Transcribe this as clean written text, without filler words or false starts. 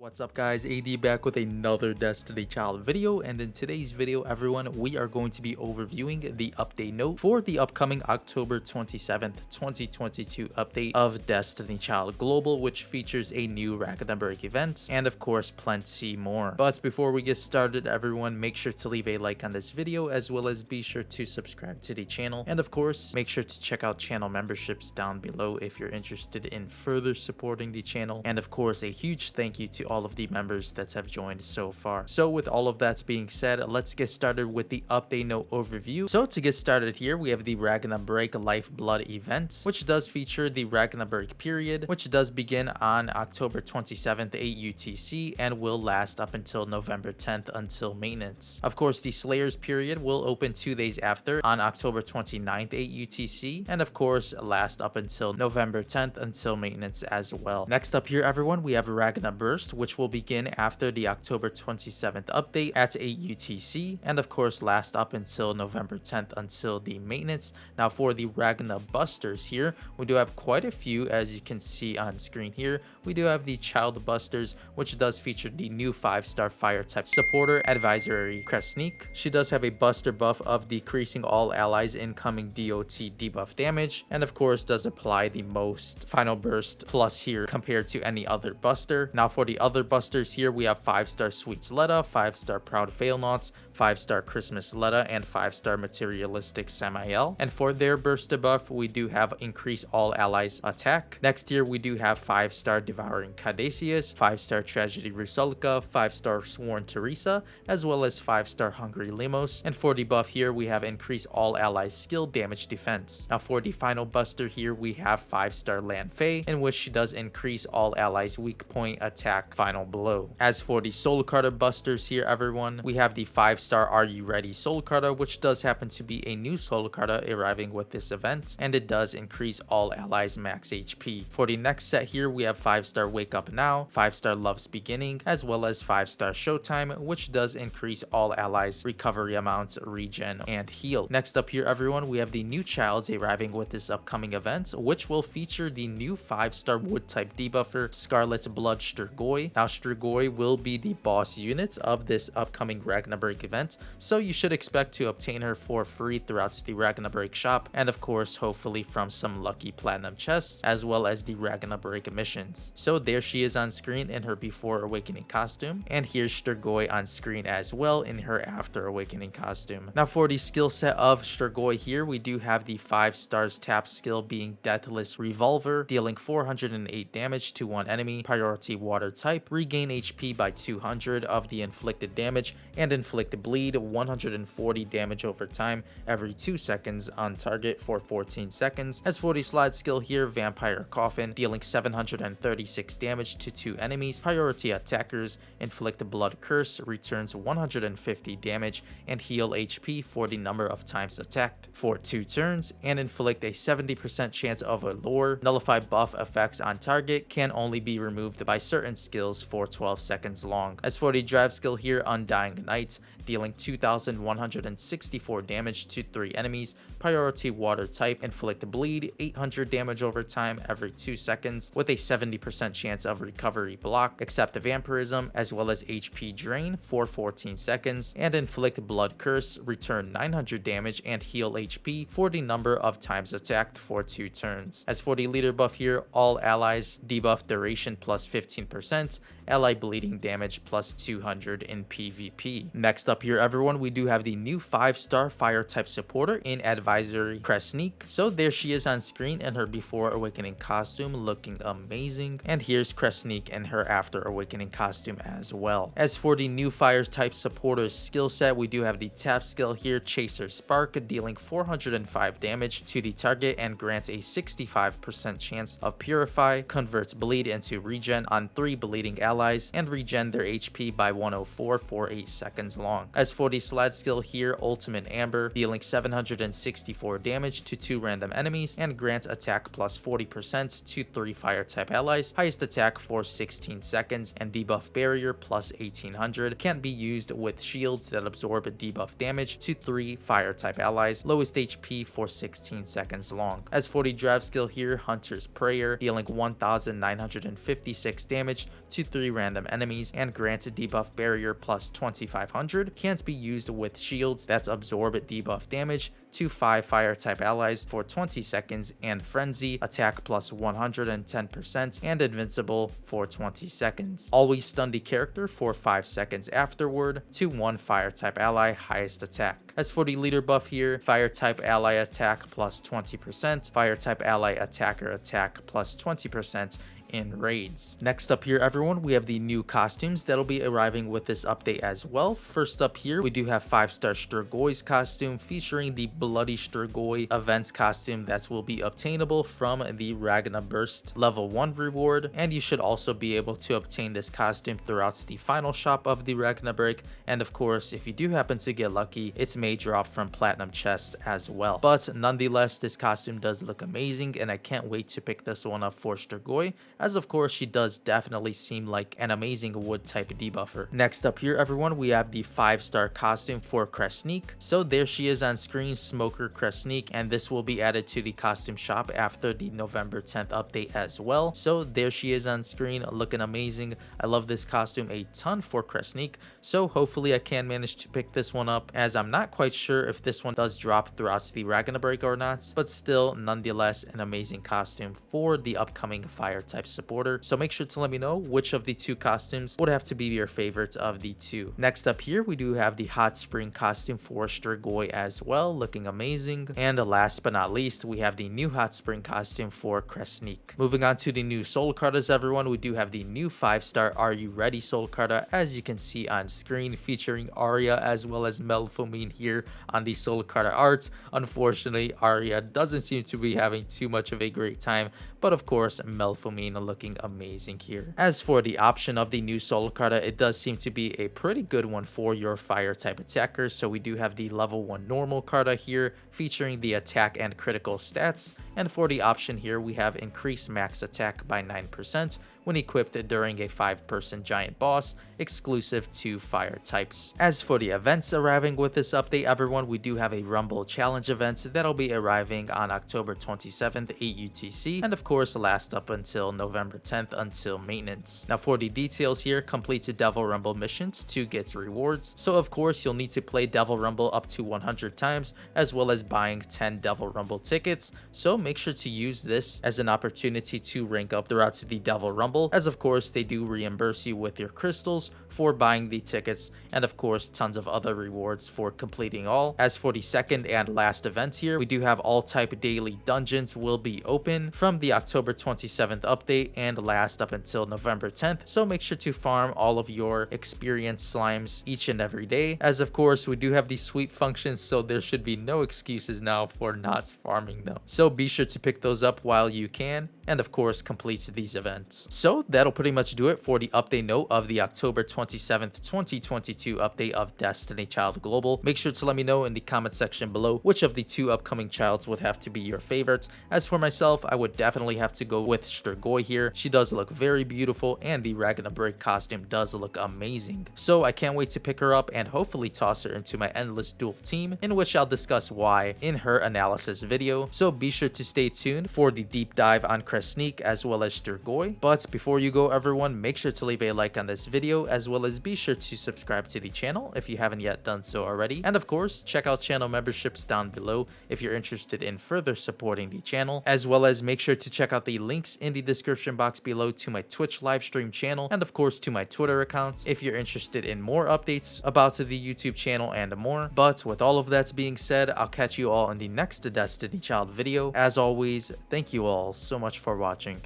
What's up guys, AD back with another Destiny Child video, and in today's video everyone, we are going to be overviewing the update note for the upcoming October 27th, 2022 update of Destiny Child Global, which features a new Ragna Break event and of course plenty more. But before we get started everyone, make sure to leave a like on this video as well as be sure to subscribe to the channel, and of course make sure to check out channel memberships down below if you're interested in further supporting the channel, and of course a huge thank you to all of the members that have joined so far. So with all of that being said, let's get started with the update note overview. So to get started here, we have the Ragna Break Lifeblood event, which does feature the Ragna Break period, which does begin on October 27th 8 UTC and will last up until November 10th until maintenance. Of course, the Slayers period will open 2 days after on October 29th 8 UTC and of course last up until November 10th until maintenance as well. Next up here everyone, we have Ragna Burst, which will begin after the October 27th update at 8 UTC and of course last up until November 10th until the maintenance. Now for the Ragna Busters here, we do have quite a few as you can see on screen here. We do have the Child Busters, which does feature the new 5-star fire type supporter advisory Krsnik. She does have a buster buff of decreasing all allies incoming DOT debuff damage, and of course does apply the most final burst plus here compared to any other buster. Now for the other busters here, we have 5-star Sweets Letta, 5-star Proud Failnauts, 5-star Christmas Letta, and 5-star Materialistic Samael. And for their burst debuff, we do have increase all allies attack. Next here, we do have 5-star Devouring Caduceus, 5-star Tragedy Rusalka, 5-star Sworn Teresa, as well as 5-star Hungry Limos. And for the buff here, we have increase all allies skill damage defense. Now for the final buster here, we have 5-star Lan Fei, in which she does increase all allies weak point attack final blow. As for the Soul Carta busters here everyone, we have the 5-star Are You Ready Soul Carta, which does happen to be a new Soul Carta arriving with this event, and it does increase all allies max HP. For the next set here, we have 5-star Wake Up Now, 5-star Love's Beginning, as well as 5-star Showtime, which does increase all allies recovery amounts, regen, and heal. Next up here everyone, we have the new Childs arriving with this upcoming event, which will feature the new 5-star Wood type debuffer Scarlet's Blood Strigoy. Now Strigoy will be the boss unit of this upcoming Ragna Break event, so you should expect to obtain her for free throughout the Ragna Break shop, and of course hopefully from some lucky platinum chests as well as the Ragna Break missions. So there she is on screen in her Before Awakening costume, and here's Strigoy on screen as well in her After Awakening costume. Now for the skill set of Strigoy here, we do have the 5-stars tap skill being Deathless Revolver, dealing 408 damage to one enemy, priority water type, regain HP by 200 of the inflicted damage, and inflict bleed 140 damage over time every 2 seconds on target for 14 seconds. As for the slide skill here, Vampire Coffin, dealing 736 damage to 2 enemies, priority attackers, inflict blood curse, returns 150 damage, and heal HP for the number of times attacked for 2 turns, and inflict a 70% chance of allure. Nullify buff effects on target, can only be removed by certain skills for 12 seconds long. As for the drive skill here, Undying Knight, dealing 2,164 damage to 3 enemies, priority water type, inflict bleed 800 damage over time every 2 seconds with a 70% chance of recovery block, accept vampirism, as well as HP drain for 14 seconds, and inflict blood curse, return 900 damage and heal HP for the number of times attacked for 2 turns. As for the leader buff here, all allies debuff duration plus 15%, ally bleeding damage plus 200 in PvP. Next up here everyone, we do have the new 5-star fire type supporter in advisory Krsnik. So there she is on screen in her Before Awakening costume looking amazing, and here's Krsnik in her After Awakening costume as well. As for the new fire type supporter's skill set, we do have the tap skill here, Chaser Spark, dealing 405 damage to the target and grants a 65% chance of Purify, converts bleed into regen on 3 bleeding allies, and regen their HP by 104 for 8 seconds long. As for the slide skill here, Ultimate Amber, dealing 764 damage to 2 random enemies and grants attack plus 40% to 3 fire type allies, highest attack for 16 seconds, and debuff barrier plus 1800, can be used with shields that absorb debuff damage to 3 fire type allies, lowest HP for 16 seconds long. As for the drive skill here, Hunter's Prayer, dealing 1956 damage to 3 3 random enemies and grant debuff barrier plus 2500. Can't be used with shields. That's absorb debuff damage to 5 fire type allies for 20 seconds, and frenzy attack plus 110% and invincible for 20 seconds. Always stun the character for 5 seconds afterward to 1 fire type ally highest attack. As for the leader buff here, fire type ally attack plus 20%, fire type ally attacker attack plus 20% in raids. Next up here, everyone, we have the new costumes that'll be arriving with this update as well. First up here, we do have 5-star Strigoy's costume featuring the Bloody Strigoy events costume that will be obtainable from the Ragna Burst level 1 reward, and you should also be able to obtain this costume throughout the final shop of the Ragna Break, and of course, if you do happen to get lucky, it's may drop from platinum chest as well. But nonetheless, this costume does look amazing, and I can't wait to pick this one up for Strigoy, as of course she does definitely seem like an amazing wood type debuffer. Next up here, everyone, we have the 5-star costume for Krsnik. So there she is on screen, Smoker Krsnik, and this will be added to the costume shop after the November 10th update as well. So there she is on screen, looking amazing. I love this costume a ton for Krsnik, so hopefully I can manage to pick this one up, as I'm not quite sure if this one does drop throughout the Ragna Break or not, but still nonetheless an amazing costume for the upcoming fire type supporter. So make sure to let me know which of the 2 costumes would have to be your favorite of the 2. Next up here, we do have the hot spring costume for Strigoy as well, looking amazing. And last but not least, we have the new hot spring costume for Krsnik. Moving on to the new soul cartas, everyone, we do have the new 5-star Are You Ready soul carta, as you can see on screen, featuring Arya as well as Melfomine here on the soul carta art. Unfortunately, Arya doesn't seem to be having too much of a great time, but of course Melfomine looking amazing here. As for the option of the new soul carta, it does seem to be a pretty good one for your fire type attacker. So we do have the level 1 normal carta here featuring the attack and critical stats, and for the option here we have increase max attack by 9% when equipped during a 5-person giant boss exclusive to fire types. As for the events arriving with this update, everyone, we do have a Rumble Challenge event that'll be arriving on October 27th, 8 UTC, and of course last up until November 10th until maintenance. Now for the details here, complete the Devil Rumble missions to get rewards. So of course you'll need to play Devil Rumble up to 100 times, as well as buying 10 Devil Rumble tickets. So make sure to use this as an opportunity to rank up throughout the Devil Rumble, as of course they do reimburse you with your crystals for buying the tickets, and of course tons of other rewards for completing all. As for the second and last event here, we do have all type daily dungeons will be open from the October 27th update and last up until November 10th. So make sure to farm all of your experienced slimes each and every day, as of course we do have these sweep functions, so there should be no excuses now for not farming them. So be sure to pick those up while you can, and of course complete these events. So that'll pretty much do it for the update note of the October 27th 2022 update of Destiny Child Global. Make sure to let me know in the comment section below which of the 2 upcoming childs would have to be your favorite. As for myself, I would definitely have to go with Strigoy here. She does look very beautiful, and the Ragna Break costume does look amazing. So I can't wait to pick her up and hopefully toss her into my endless duel team, in which I'll discuss why in her analysis video. So be sure to stay tuned for the deep dive on Krsnik as well as Strigoy. But before you go, everyone, make sure to leave a like on this video, as well as be sure to subscribe to the channel if you haven't yet done so already. And of course, check out channel memberships down below if you're interested in further supporting the channel, as well as make sure to check out the links in the description box below to my Twitch live stream channel, and of course to my Twitter account if you're interested in more updates about the YouTube channel and more. But with all of that being said, I'll catch you all in the next Destiny Child video. As always, thank you all so much for watching.